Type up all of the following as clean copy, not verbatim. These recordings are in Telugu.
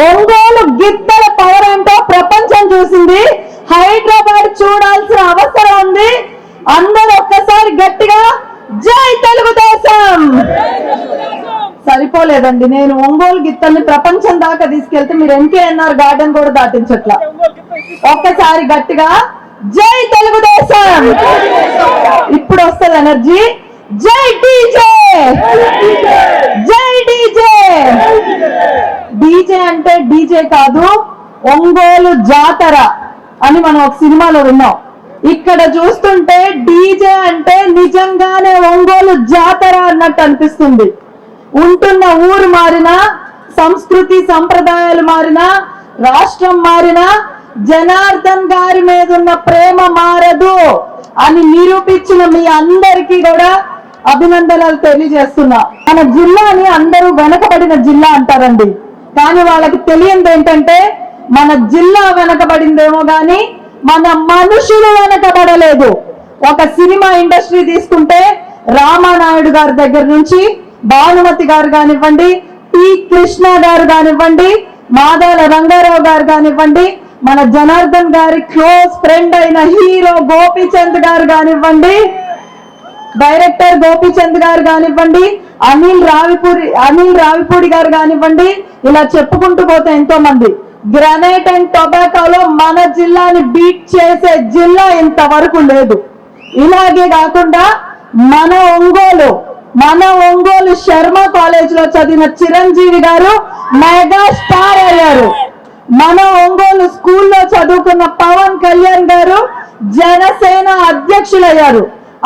ఒంగోలు గిద్దల పవర్ ఏంటో ప్రపంచం చూసింది. హైదరాబాద్ చూడాల్సిన అవసరం ఉంది. అందరూ ఒక్కసారి గట్టిగా జై తెలుగుదేశం. సరిపోలేదండి, నేను ఒంగోలు గిత్తల్ని ప్రపంచం దాకా తీసుకెళ్తే మీరు ఎన్కేఎన్ఆర్ గార్డెన్ కూడా దాటించట్లా. ఒక్కసారి గట్టిగా జై తెలుగుదేశం. ఇప్పుడు వస్తుంది ఎనర్జీ. జై డీజే, జై డీజే. డీజే అంటే డీజే కాదు, ఒంగోలు జాతర అని మనం ఒక సినిమాలో విన్నాం. ఇక్కడ చూస్తుంటే డీజే అంటే నిజంగానే ఒంగోలు జాతర అన్నట్టు అనిపిస్తుంది. ఉంటున్న ఊరు మారినా, సంస్కృతి సంప్రదాయాలు మారినా, రాష్ట్రం మారినా జనార్దన్ గారి మీద ఉన్న ప్రేమ మారదు అని నిరూపించిన మీ అందరికీ కూడా అభినందనలు తెలియజేస్తున్నా. మన జిల్లాని అందరూ వెనకబడిన జిల్లా అంటారండి, కానీ వాళ్ళకి తెలియదు ఏంటంటే మన జిల్లా వెనకబడిందేమో కానీ మన మనుషులు వెనకబడలేదు. ఒక సినిమా ఇండస్ట్రీ తీసుకుంటే రామానాయుడు గారి దగ్గర నుంచి భానుమతి గారు కానివ్వండి, టి కృష్ణ గారు కానివ్వండి, మాదాల రంగారావు గారు కానివ్వండి, మన జనార్దన్ గారి క్లోజ్ ఫ్రెండ్ అయిన హీరో గోపీచంద్ గారు కానివ్వండి, డైరెక్టర్ గోపీచంద్ గారు కానివ్వండి, అనిల్ రావిపూడి గారు కానివ్వండి, ఇలా చెప్పుకుంటూ పోతే ఎంతో మంది. గ్రానైట్ అండ్ టొబాకోలో మన జిల్లాని బీట్ చేసే జిల్లా ఇంతవరకు లేదు. ఇలాగే కాకుండా మన ఒంగోలు శర్మ కాలేజ్ లో చదివిన చిరంజీవి గారు మెగా స్టార్ అయ్యారు. మన ఒంగోలు స్కూల్లో చదువుకున్న పవన్ కళ్యాణ్ గారు జనసేన అధ్యక్షులయ్యారు.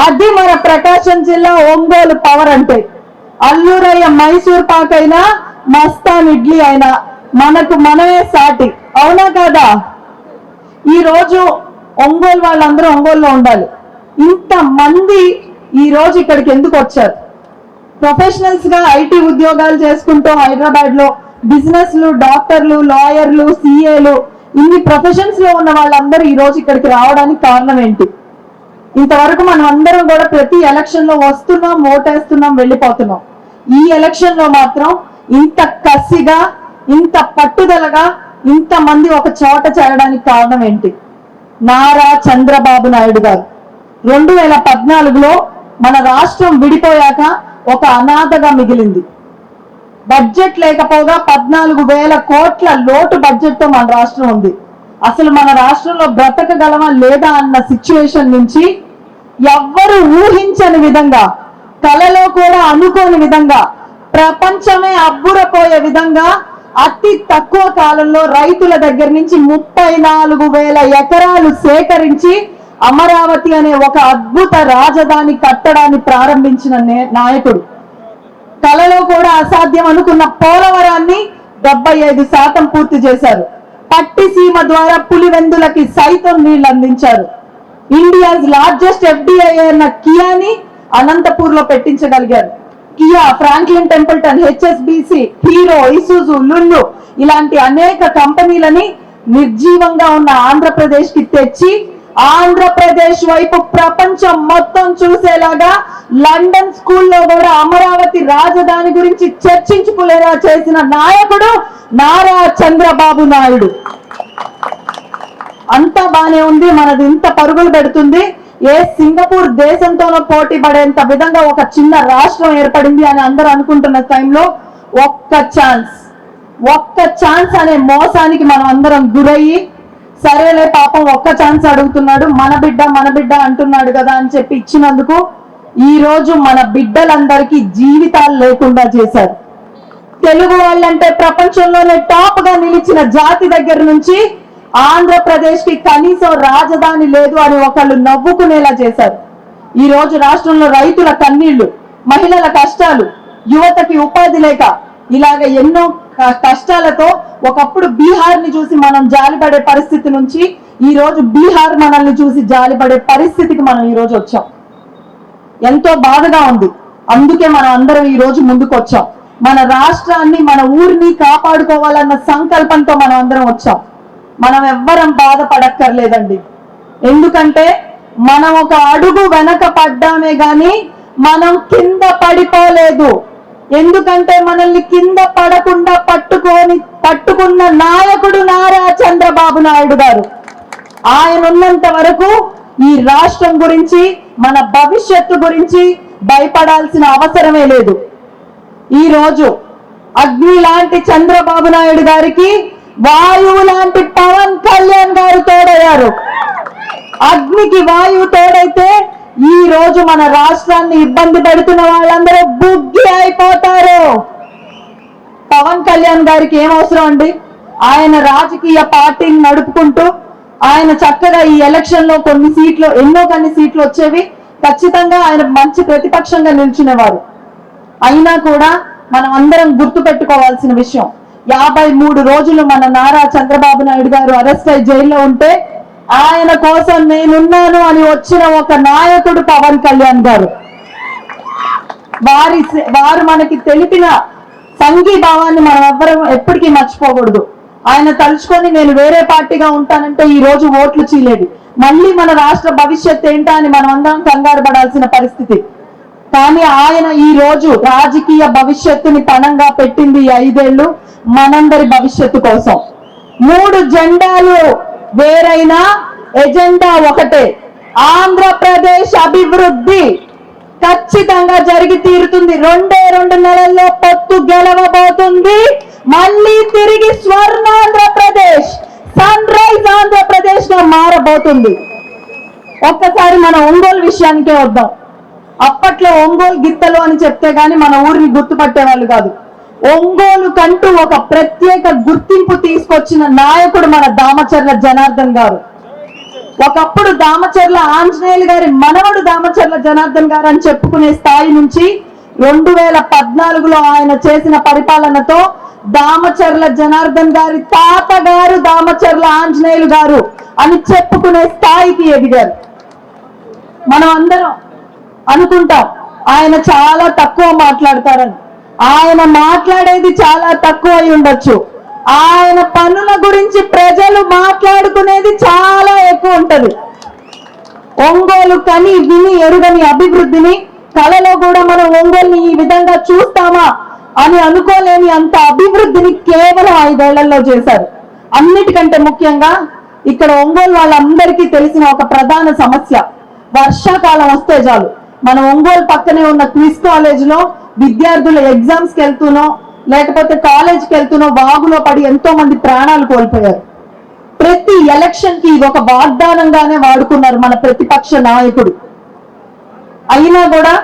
అది మన ప్రకాశం జిల్లా ఒంగోలు పవర్ అంటే. అల్లూరయ్య మైసూర్ పాక్ అయినా, మస్తాన్ ఇడ్లీ అయినా మనకు మనమే సాటి, అవునా కాదా? ఈ రోజు ఒంగోలు వాళ్ళందరూ ఒంగోలులో ఉండాలి. ఇంత మంది ఈ రోజు ఇక్కడికి ఎందుకు వచ్చారు? ప్రొఫెషనల్స్ గా ఐటీ ఉద్యోగాలు చేసుకుంటూ హైదరాబాద్ లో బిజినెస్లు, డాక్టర్లు, లాయర్లు, సిఏలు, ఇన్ని ప్రొఫెషన్స్ లో ఉన్న వాళ్ళందరూ ఈ రోజు ఇక్కడికి రావడానికి కారణం ఏంటి? ఇంతవరకు మనం అందరం కూడా ప్రతి ఎలక్షన్ లో వస్తున్నాం, ఓటేస్తున్నాం, వెళ్ళిపోతున్నాం. ఈ ఎలక్షన్ లో మాత్రం ఇంత కసిగా, ఇంత పట్టుదలగా ఇంత మంది ఒక చోట చేరడానికి కారణం ఏంటి? నారా చంద్రబాబు నాయుడు గారు 2014లో మన రాష్ట్రం విడిపోయాక ఒక అనాథగా మిగిలింది. బడ్జెట్ లేకపోగా 14,000 కోట్ల లోటు బడ్జెట్ తో మన రాష్ట్రం ఉంది. అసలు మన రాష్ట్రంలో బ్రతకగలమా లేదా అన్న సిచ్యువేషన్ నుంచి ఎవ్వరు ఊహించని విధంగా, కలలో కూడా అనుకోని విధంగా, ప్రపంచమే అబ్బురపోయే విధంగా అతి తక్కువ కాలంలో రైతుల దగ్గర నుంచి 34,000 ఎకరాలు సేకరించి అమరావతి అనే ఒక అద్భుత రాజధాని కట్టడాన్ని ప్రారంభించిన నాయకుడు. కలలో కూడా అసాధ్యం అనుకున్న పోలవరాన్ని 75% పూర్తి చేశారు. పట్టిసీమ ద్వారా పులివెందులకి సైతం నీళ్లు అందించారు. ఇండియాస్ లార్జెస్ట్ ఎఫ్డిఐ అన్న కియాని అనంతపూర్ లో పెట్టించగలిగారు. Kia, Franklin Templeton, HSBC, Hero, Isuzu, Lulu ఇలాంటి అనేక కంపెనీలని నిర్జీవంగా ఉన్న ఆంధ్రప్రదేశ్ కి తెచ్చి ఆంధ్రప్రదేశ్ వైపు ప్రపంచం మొత్తం చూసేలాగా లండన్ స్కూల్లో కూడా అమరావతి రాజధాని గురించి చర్చించుకునేలా చేసిన నాయకుడు నారా చంద్రబాబు నాయుడు. అంతా బానే ఉంది, మనది ఇంత పరుగులు పెడుతుంది. ఏ సింగపూర్ దేశంతోనో పోటీ పడేంత విధంగా ఒక చిన్న రాష్ట్రం ఏర్పడింది అని అందరూ అనుకుంటున్న టైంలో ఒక్క ఛాన్స్ అనే మోసానికి మనం అందరం గురయ్యి, సరేలే పాపం ఒక్క ఛాన్స్ అడుగుతున్నాడు, మన బిడ్డ అంటున్నాడు కదా అని చెప్పి ఇచ్చినందుకు ఈ రోజు మన బిడ్డలందరికీ జీవితాలు లేకుండా చేశారు. తెలుగు వాళ్ళంటే ప్రపంచంలోనే టాప్ గా నిలిచిన జాతి దగ్గర నుంచి ఆంధ్రప్రదేశ్ కి కనీసం రాజధాని లేదు అని ఒకళ్ళు నవ్వుకునేలా చేశారు. ఈ రోజు రాష్ట్రంలో రైతుల కన్నీళ్లు, మహిళల కష్టాలు, యువతకి ఉపాధి లేక ఇలాగ ఎన్నో కష్టాలతో ఒకప్పుడు బీహార్ ని చూసి మనం జాలిపడే పరిస్థితి నుంచి ఈ రోజు బీహార్ మనల్ని చూసి జాలిపడే పరిస్థితికి మనం ఈ రోజు వచ్చాం. ఎంతో బాధగా ఉంది. అందుకే మనం అందరం ఈ రోజు ముందుకు వచ్చాం. మన రాష్ట్రాన్ని, మన ఊరిని కాపాడుకోవాలన్న సంకల్పంతో మనం అందరం వచ్చాం. మనం ఎవ్వరం బాధపడక్కర్లేదండి. ఎందుకంటే మనం ఒక అడుగు వెనక పడ్డామే గాని మనం కింద పడిపోలేదు. ఎందుకంటే మనల్ని కింద పడకుండా పట్టుకున్న నాయకుడు నారా చంద్రబాబు నాయుడు గారు. ఆయన ఉన్నంత వరకు ఈ రాష్ట్రం గురించి, మన భవిష్యత్తు గురించి భయపడాల్సిన అవసరమే లేదు. ఈ రోజు అగ్ని లాంటి చంద్రబాబు నాయుడు గారికి వాయువు లాంటి పవన్ కళ్యాణ్ గారు తోడయ్యారు. అగ్నికి వాయువు తోడైతే ఈ రోజు మన రాష్ట్రాన్ని ఇబ్బంది పెడుతున్న వాళ్ళందరూ బుగ్గి అయిపోతారు. పవన్ కళ్యాణ్ గారికి ఏం అవసరం అండి? ఆయన రాజకీయ పార్టీని నడుపుకుంటూ ఆయన చక్కగా ఈ ఎలక్షన్ లో కొన్ని సీట్లు వచ్చేవి. ఖచ్చితంగా ఆయన మంచి ప్రతిపక్షంగా నిల్చునేవారు. అయినా కూడా మనం అందరం గుర్తు పెట్టుకోవాల్సిన విషయం, 53 రోజులు మన నారా చంద్రబాబు నాయుడు గారు అరెస్ట్ అయి జైల్లో ఉంటే ఆయన కోసం నేనున్నాను అని వచ్చిన ఒక నాయకుడు పవన్ కళ్యాణ్ గారు. వారు మనకి తెలిపిన సంఘీభావాన్ని మనం ఎవ్వరం ఎప్పటికీ మర్చిపోకూడదు. ఆయన తలుచుకొని నేను వేరే పార్టీగా ఉంటానంటే ఈ రోజు ఓట్లు చీలేది. మళ్ళీ మన రాష్ట్ర భవిష్యత్ ఏంటా అని మనం అందరం కంగారు పడాల్సిన పరిస్థితి. కానీ ఆయన ఈ రోజు రాజకీయ భవిష్యత్తుని పణంగా పెట్టింది 5 ఏళ్ళు మనందరి భవిష్యత్తు కోసం. 3 జెండాలు వేరైనా ఎజెండా ఒకటే, ఆంధ్రప్రదేశ్ అభివృద్ధి ఖచ్చితంగా జరిగి తీరుతుంది. 2 నెలల్లో పొత్తు గెలవబోతుంది. మళ్ళీ తిరిగి స్వర్ణాంధ్రప్రదేశ్, సన్ రైజ్ ఆంధ్రప్రదేశ్ గా మారబోతుంది. ఒక్కసారి మన ఒంగోలు విషయానికే వద్దాం. అప్పట్లో ఒంగోలు గిత్తలు అని చెప్తే గాని మన ఊరిని గుర్తుపట్టే వాళ్ళు కాదు. ఒంగోలు కంటూ ఒక ప్రత్యేక గుర్తింపు తీసుకొచ్చిన నాయకుడు మన దామచర్ల జనార్దన్ గారు. ఒకప్పుడు దామచర్ల ఆంజనేయులు గారి మనవడు దామచర్ల జనార్దన్ గారు అని చెప్పుకునే స్థాయి నుంచి 2014లో ఆయన చేసిన పరిపాలనతో దామచర్ల జనార్దన్ గారి తాతగారు దామచర్ల ఆంజనేయులు గారు అని చెప్పుకునే స్థాయికి ఎదిగారు. మనం అందరం అనుకుంటాం ఆయన చాలా తక్కువ మాట్లాడతారని. ఆయన మాట్లాడేది చాలా తక్కువ అయి ఉండొచ్చు. ఆయన పనుల గురించి ప్రజలు మాట్లాడుకునేది చాలా ఎక్కువ ఉంటది. ఒంగోలు కని విని ఎరుగని అభివృద్ధిని కళలో కూడా మనం ఒంగోలుని ఈ విధంగా చూస్తామా అని అనుకోలేని అంత అభివృద్ధిని కేవలం 5 ఏళ్లలో చేశారు. అన్నిటికంటే ముఖ్యంగా ఇక్కడ ఒంగోలు వాళ్ళందరికీ తెలిసిన ఒక ప్రధాన సమస్య, వర్షాకాలం వస్తే చాలు మన ఒంగోలు పక్కనే ఉన్న క్విజ్ కాలేజ్ లో విద్యార్థులు ఎగ్జామ్స్ కి వెళ్తూనో లేకపోతే కాలేజ్కి వెళ్తూనో వాగులో పడి ఎంతో మంది ప్రాణాలు కోల్పోయారు. ప్రతి ఎలక్షన్ కి ఇది ఒక వాగ్దానంగానే వాడుకున్నారు మన ప్రతిపక్ష నాయకుడు. అయినా కూడా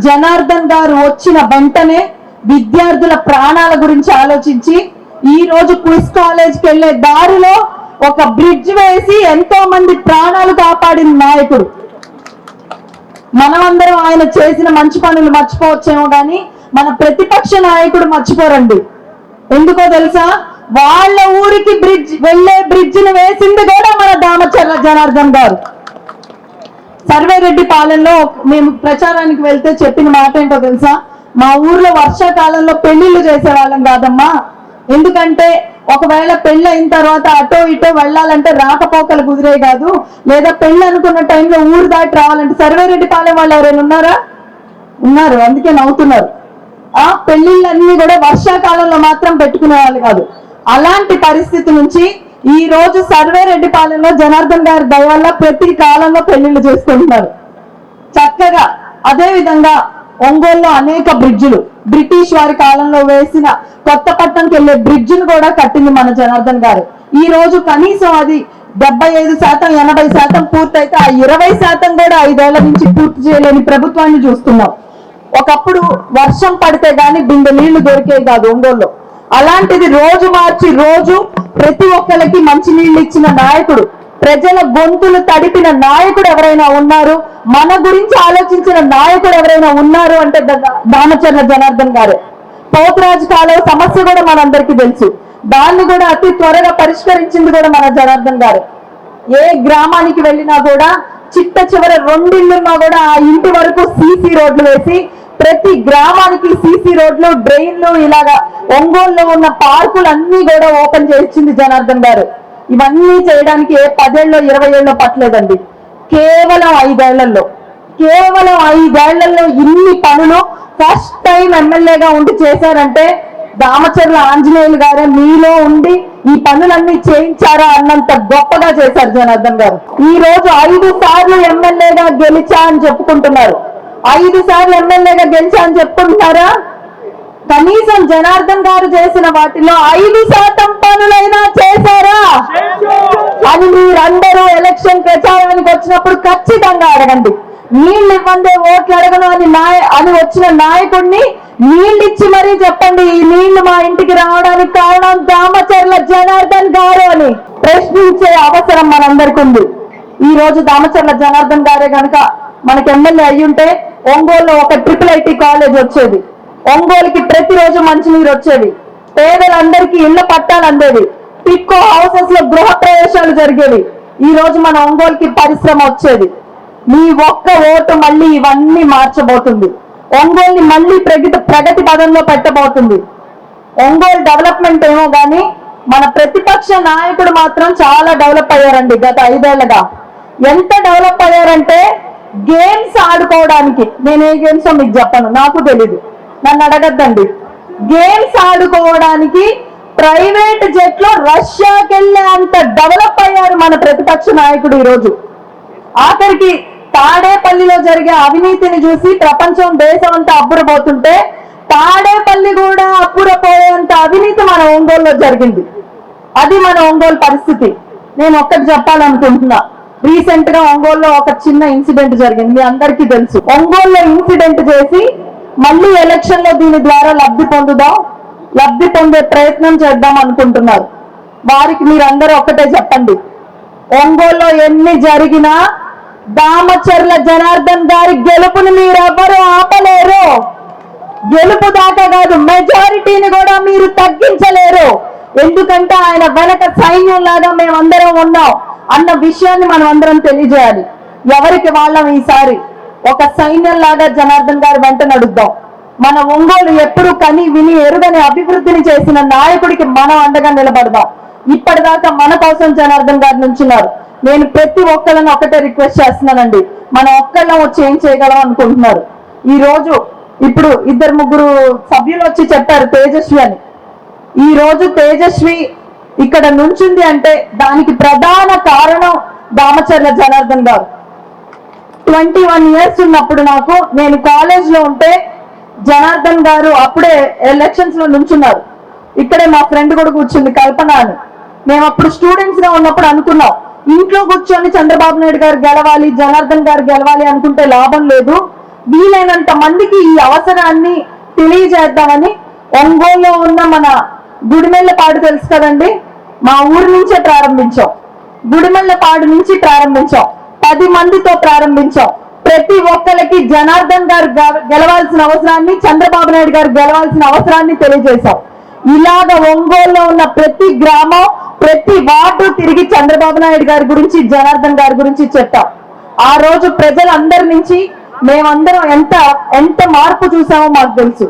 జనార్దన్ గారు వచ్చిన వెంటనే విద్యార్థుల ప్రాణాల గురించి ఆలోచించి ఈ రోజు క్విజ్ కాలేజ్కి వెళ్లే దారిలో ఒక బ్రిడ్జ్ వేసి ఎంతో మంది ప్రాణాలు కాపాడిన నాయకుడు. మనమందరం ఆయన చేసిన మంచి పనులు మర్చిపోవచ్చేమో కానీ మన ప్రతిపక్ష నాయకుడు మర్చిపోరండి. ఎందుకో తెలుసా? వాళ్ళ ఊరికి వెళ్లే బ్రిడ్జిని వేసింది కూడా మన దామచర్ల జనార్దన్ గారు. సర్వేరెడ్డి పాలెంలో మేము ప్రచారానికి వెళ్తే చెప్పిన మాట ఏంటో తెలుసా? మా ఊర్లో వర్షాకాలంలో పెళ్లిళ్ళు చేసేవాళ్ళం కాదమ్మా. ఎందుకంటే ఒకవేళ పెళ్లి అయిన తర్వాత అటో ఇటో వెళ్ళాలంటే రాకపోకలు కుదిరే కాదు, లేదా పెళ్లి అనుకున్న టైంలో ఊరు దాటి రావాలంటే సర్వేరెడ్డి పాలెం వాళ్ళు ఎవరైనా ఉన్నారా? ఉన్నారు, అందుకే నవ్వుతున్నారు. ఆ పెళ్లిళ్ళన్నీ కూడా వర్షాకాలంలో మాత్రం పెట్టుకునే వాళ్ళు కాదు. అలాంటి పరిస్థితి నుంచి ఈ రోజు సర్వేరెడ్డి పాలెంలో జనార్దన్ గారి దయ వల్ల ప్రతి కాలంలో పెళ్లిళ్ళు చేసుకుంటున్నారు చక్కగా. అదే విధంగా ఒంగోలులో అనేక బ్రిడ్జిలు, బ్రిటిష్ వారి కాలంలో వేసిన కొత్తపట్నంకి వెళ్లే బ్రిడ్జిను కూడా కట్టింది మన జనార్దన్ గారు. ఈ రోజు కనీసం అది 75% 80% పూర్తయితే ఆ 20% కూడా 5 ఏళ్ల నుంచి పూర్తి చేయలేని ప్రభుత్వాన్ని చూస్తున్నాం. ఒకప్పుడు వర్షం పడితే గాని బిందె నీళ్లు దొరికేవి కాదు ఒంగోలులో. అలాంటిది రోజు మార్చి రోజు ప్రతి ఒక్కరికి మంచి నీళ్లు ఇచ్చిన నాయకుడు, ప్రజల గొంతులు తడిపిన నాయకుడు ఎవరైనా ఉన్నారు, మన గురించి ఆలోచించిన నాయకుడు ఎవరైనా ఉన్నారు అంటే దామచర్ల జనార్దన్ గారే. పోతురాజు కాలువ సమస్య కూడా మనందరికీ తెలుసు. దాన్ని కూడా అతి త్వరగా పరిష్కరించింది కూడా మన జనార్దన్ గారు. ఏ గ్రామానికి వెళ్ళినా కూడా చిట్ట చివర 2 ఇళ్లున్నా కూడా ఆ ఇంటి వరకు సీసీ రోడ్లు వేసి ప్రతి గ్రామానికి సీసీ రోడ్లు, డ్రైన్లు, ఇలాగా ఒంగోలులో ఉన్న పార్కులు అన్ని కూడా ఓపెన్ చేయించింది జనార్దన్ గారు. ఇవన్నీ చేయడానికి 10 ఏళ్ళలో 20 ఏళ్ళలో పట్టలేదండి. కేవలం 5 ఏళ్లలో, కేవలం 5 ఏళ్లలో ఇన్ని పనులు ఫస్ట్ టైం ఎమ్మెల్యేగా ఉండి చేశారంటే దామచర్ల ఆంజనేయులు గారే మీలో ఉండి ఈ పనులన్నీ చేయించారా అన్నంత గొప్పగా చేశారు జనార్దన్ గారు. ఈ రోజు 5 సార్లు ఎమ్మెల్యేగా గెలిచా అని చెప్పుకుంటున్నారు. 5 సార్లు ఎమ్మెల్యేగా గెలిచా అని చెప్పుకుంటున్నారా? కనీసం జనార్దన్ గారు చేసిన వాటిలో 5% పనులైనా చేశారా అని మీరందరూ ఎలక్షన్ ప్రచారానికి వచ్చినప్పుడు ఖచ్చితంగా అడగండి. నీళ్ళు ఇవ్వందే ఓట్లు అడగను అని వచ్చిన నాయకుడిని నీళ్ళు ఇచ్చి మరీ చెప్పండి, ఈ నీళ్లు మా ఇంటికి రావడానికి కారణం దామచర్ల జనార్దన్ గారు అని ప్రశ్నించే అవసరం మనందరికీ ఉంది. ఈ రోజు దామచర్ల జనార్దన్ గారే కనుక మనకి ఎమ్మెల్యే అయ్యుంటే ఒంగోలులో ఒక IIIT కాలేజ్ వచ్చేది, ఒంగోలుకి ప్రతిరోజు మంచినీరు వచ్చేవి, పేదలందరికీ ఇళ్ల పట్టాలు అందేవి, టిక్కో హౌసెస్ లో గృహ ప్రవేశాలు జరిగేవి. ఈ రోజు మన ఒంగోలుకి పరిశ్రమ వచ్చేది. మీ ఒక్క ఓటు మళ్ళీ ఇవన్నీ మార్చబోతుంది. ఒంగోలుని మళ్ళీ ప్రగతి పదంలో పెట్టబోతుంది. ఒంగోలు డెవలప్మెంట్ ఏమో గానీ మన ప్రతిపక్ష నాయకుడు మాత్రం చాలా డెవలప్ అయ్యారండి. గత 5 ఏళ్లుగా ఎంత డెవలప్ అయ్యారంటే గేమ్స్ ఆడుకోవడానికి, నేను ఏ గేమ్స్ మీకు చెప్పను, నాకు తెలీదు, నన్ను అడగద్దండి. గేమ్స్ ఆడుకోవడానికి ప్రైవేట్ జెట్ లో రష్యాకి వెళ్ళే అంత డెవలప్ అయ్యారు మన ప్రతిపక్ష నాయకుడు. ఈ రోజు ఆఖరికి తాడేపల్లిలో జరిగే అవినీతిని చూసి ప్రపంచం దేశం అంతా అబ్బురపోతుంటే తాడేపల్లి కూడా అబ్బురపోయేంత అవినీతి మన ఒంగోలులో జరిగింది. అది మన ఒంగోలు పరిస్థితి. నేను ఒక్కటి చెప్పాలనుకుంటున్నా. రీసెంట్ గా ఒంగోలులో ఒక చిన్న ఇన్సిడెంట్ జరిగింది, మీ అందరికీ తెలుసు. ఒంగోలులో ఇన్సిడెంట్ చేసి మళ్ళీ ఎలక్షన్ లో దీని ద్వారా లబ్ధి పొందే ప్రయత్నం చేద్దాం అనుకుంటున్నారు. వారికి మీరందరూ ఒక్కటే చెప్పండి, ఒంగోలులో ఎన్ని జరిగినా దామచర్ల జనార్దన్ గారి గెలుపుని మీరెవ్వరూ ఆపలేరు. గెలుపు దాకా కాదు, మెజారిటీని కూడా మీరు తగ్గించలేరు. ఎందుకంటే ఆయన వెనక సైన్యం లాగా మేమందరం ఉన్నాం అన్న విషయాన్ని మనం అందరం తెలియజేయాలి. ఎవరికి వాళ్ళం ఈసారి ఒక సైన్యం లాగా జనార్దన్ గారి వెంట నడుద్దాం. మన ఒంగోలు ఎప్పుడు కని విని ఎరుగని అభివృద్ధిని చేసిన నాయకుడికి మనం అండగా నిలబడదాం. ఇప్పటిదాకా మన కోసం జనార్దన్ గారు నుంచున్నారు. నేను ప్రతి ఒక్కళ్ళని ఒకటే రిక్వెస్ట్ చేస్తున్నానండి, మనం ఒక్కళ్ళం వచ్చి ఏం చేయగలం అనుకుంటున్నారు. ఈ రోజు ఇప్పుడు 2-3 సభ్యులు వచ్చి చెప్పారు తేజస్వి అని. ఈ రోజు తేజస్వి ఇక్కడ నుంచింది అంటే దానికి ప్రధాన కారణం దామచర్ల జనార్దన్ గారు. 21 ఇయర్స్ ఉన్నప్పుడు నేను కాలేజ్ లో ఉంటే జనార్దన్ గారు అప్పుడే ఎలక్షన్స్ లో నుంచున్నారు. ఇక్కడే మా ఫ్రెండ్ కూడా కూర్చుంది కల్పన అని. మేము అప్పుడు స్టూడెంట్స్ గా ఉన్నప్పుడు అనుకున్నాం, ఇంట్లో కూర్చొని చంద్రబాబు నాయుడు గారు గెలవాలి, జనార్దన్ గారు గెలవాలి అనుకుంటే లాభం లేదు, వీలైనంత మందికి ఈ అవసరాన్ని తెలియజేద్దామని ఒంగోలులో ఉన్న మన గుడిమెల్లపాడు తెలుసు కదండి, మా ఊరి నుంచే ప్రారంభించాం. గుడిమెల్లపాడు నుంచి ప్రారంభించాం, 10 మందితో ప్రారంభించాం. ప్రతి ఒక్కరికి జనార్దన్ గారు గెలవాల్సిన అవసరాన్ని, చంద్రబాబు నాయుడు గారు గెలవాల్సిన అవసరాన్ని తెలియజేశాం. ఇలాగ ఒంగోలులో ఉన్న ప్రతి గ్రామం, ప్రతి వార్డు తిరిగి చంద్రబాబు నాయుడు గారి గురించి, జనార్దన్ గారి గురించి చెప్పాం. ఆ రోజు ప్రజలందరి నుంచి మేమందరం ఎంత మార్పు చూసామో మాకు తెలుసు.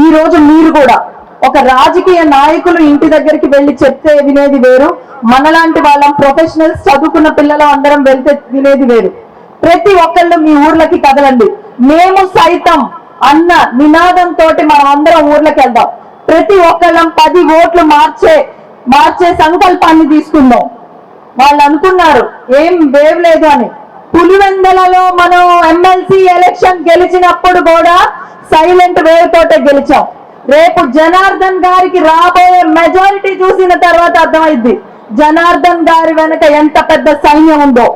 ఈ రోజు మీరు కూడా ఒక రాజకీయ నాయకులు ఇంటి దగ్గరికి వెళ్ళి చెప్తే వినేది వేరు, మనలాంటి వాళ్ళం ప్రొఫెషనల్స్ చదువుకున్న పిల్లలు అందరం వెళ్తే వినేది వేరు. ప్రతి ఒక్కళ్ళు మీ ఊర్లకి కదలండి. మేము సైతం అన్న నినాదంతో మనం అందరం ఊర్లకి వెళ్దాం. ప్రతి ఒక్కళ్ళం 10 ఓట్లు మార్చే సంకల్పాన్ని తీసుకుందాం. వాళ్ళు అనుకున్నారు ఏం వేవ్ లేదు అని. పులివెందలలో మనం ఎమ్మెల్సీ ఎలక్షన్ గెలిచినప్పుడు కూడా సైలెంట్ వేవ్ తోటే గెలిచాం. రేపు జనార్దన్ గారికి రాబోయే మెజారిటీ చూసిన తర్వాత అర్థమైంది జనార్దన్ గారి వెనక ఎంత పెద్ద సైన్యం ఉందో.